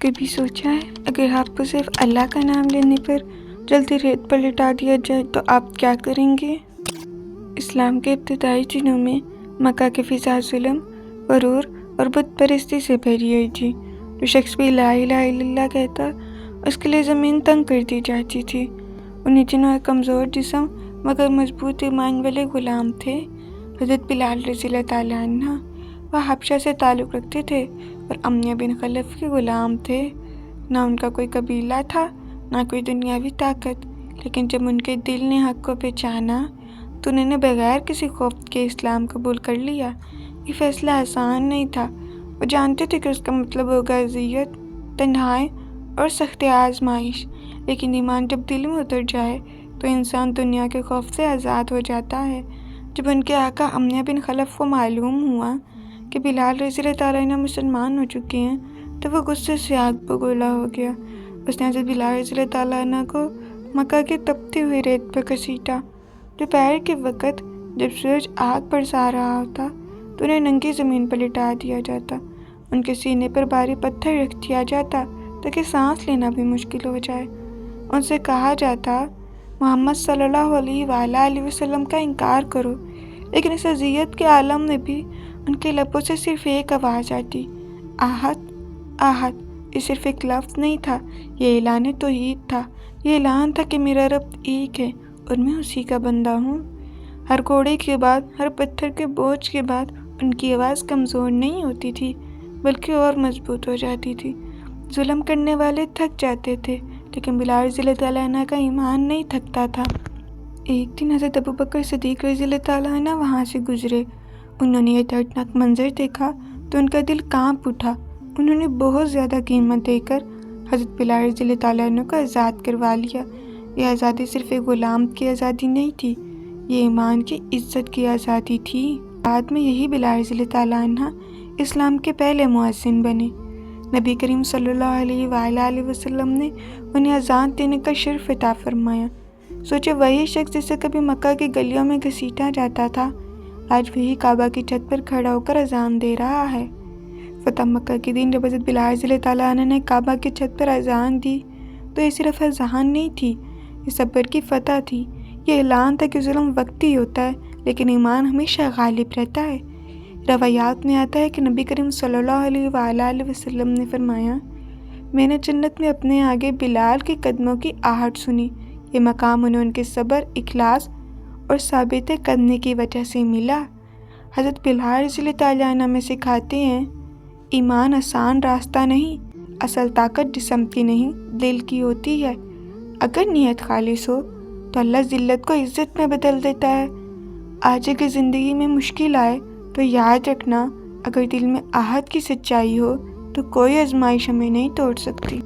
کبھی سوچا ہے اگر آپ کو صرف اللہ کا نام لینے پر جلدی ریت پر لٹا دیا جائے تو آپ کیا کریں گے؟ اسلام کے ابتدائی دنوں میں مکہ کی فضا ظلم، غرور اور بت پرستی سے بھری ہوئی تھی۔ جو شخص بھی لا الہ الا اللہ کہتا اس کے لیے زمین تنگ کر دی جاتی تھی۔ انہیں دنوں ایک کمزور جسم مگر مضبوط ایمان والے غلام تھے۔ حضرت بلال رضی اللہ تعالیٰ عنہ وہ حبشہ سے تعلق رکھتے تھے اور امیہ بن خلف کے غلام تھے۔ نہ ان کا کوئی قبیلہ تھا نہ کوئی دنیاوی طاقت، لیکن جب ان کے دل نے حق کو پہچانا تو انہوں نے بغیر کسی خوف کے اسلام قبول کر لیا۔ یہ فیصلہ آسان نہیں تھا۔ وہ جانتے تھے کہ اس کا مطلب ہوگا اذیت، تنہائی اور سخت آزمائش، لیکن ایمان جب دل میں اتر جائے تو انسان دنیا کے خوف سے آزاد ہو جاتا ہے۔ جب ان کے آقا امیہ بن خلف کو معلوم ہوا کہ بلال رضی اللہ تعالیٰ عنہ مسلمان ہو چکے ہیں تو وہ غصے سے آگ بگولا ہو گیا۔ اس نے حضرت بلال رضی اللہ تعالیٰ عنہ کو مکہ کی تپتی ہوئی ریت پر گھسیٹا۔ دوپہر کے وقت جب سورج آگ برسا رہا ہوتا تو انہیں ننگی زمین پر لٹا دیا جاتا۔ ان کے سینے پر بھاری پتھر رکھ دیا جاتا تاکہ سانس لینا بھی مشکل ہو جائے۔ ان سے کہا جاتا محمد صلی اللہ علیہ وآلہ وسلم کا انکار کرو، لیکن اس اذیت کے عالم میں بھی ان کے لبوں سے صرف ایک آواز آتی، احد احد۔ یہ صرف ایک لفظ نہیں تھا، یہ اعلان توحید تھا۔ یہ اعلان تھا کہ میرا رب ایک ہے اور میں اسی کا بندہ ہوں۔ ہر کوڑے کے بعد، ہر پتھر کے بوجھ کے بعد ان کی آواز کمزور نہیں ہوتی تھی بلکہ اور مضبوط ہو جاتی تھی۔ ظلم کرنے والے تھک جاتے تھے لیکن بلال رضی اللہ تعالیٰ عنہ کا ایمان نہیں تھکتا تھا۔ ایک دن حضرت ابوبکر صدیق رضی اللہ تعالیٰ عنہ وہاں سے گزرے۔ انہوں نے یہ دردناک منظر دیکھا تو ان کا دل کانپ اٹھا۔ انہوں نے بہت زیادہ قیمت دے کر حضرت بلال رضی اللہ تعالیٰ عنہ کو آزاد کروا لیا۔ یہ آزادی صرف ایک غلام کی آزادی نہیں تھی، یہ ایمان کی عزت کی آزادی تھی۔ بعد میں یہی بلال رضی اللہ تعالیٰ عنہ اسلام کے پہلے مؤذن بنے۔ نبی کریم صلی اللہ علیہ وآلہ وسلم نے انہیں اذان دینے کا شرف عطا فرمایا۔ سوچے وہی شخص جسے کبھی مکہ کی گلیوں میں گھسیٹا جاتا تھا آج وہی کعبہ کی چھت پر کھڑا ہو کر اذان دے رہا ہے۔ فتح مکہ کے دن جب حضرت بلال رضی اللہ تعالیٰ عنہ نے کعبہ کی چھت پر اذان دی تو یہ صرف اذان نہیں تھی، یہ صبر کی فتح تھی۔ یہ اعلان تھا کہ ظلم وقتی ہوتا ہے لیکن ایمان ہمیشہ غالب رہتا ہے۔ روایات میں آتا ہے کہ نبی کریم صلی اللہ علیہ وآلہ وسلم نے فرمایا، میں نے جنت میں اپنے آگے بلال کے قدموں کی آہٹ سنی۔ یہ مقام انہیں ان کے صبر، اخلاص اور ثابت قدمی کی وجہ سے ملا۔ حضرت بلال رضی اللہ تعالیٰ عنہ میں سکھاتے ہیں، ایمان آسان راستہ نہیں، اصل طاقت جسم کی نہیں دل کی ہوتی ہے۔ اگر نیت خالص ہو تو اللہ ذلت کو عزت میں بدل دیتا ہے۔ آج کی زندگی میں مشکل آئے تو یاد رکھنا، اگر دل میں آہت کی سچائی ہو تو کوئی آزمائش ہمیں نہیں توڑ سکتی۔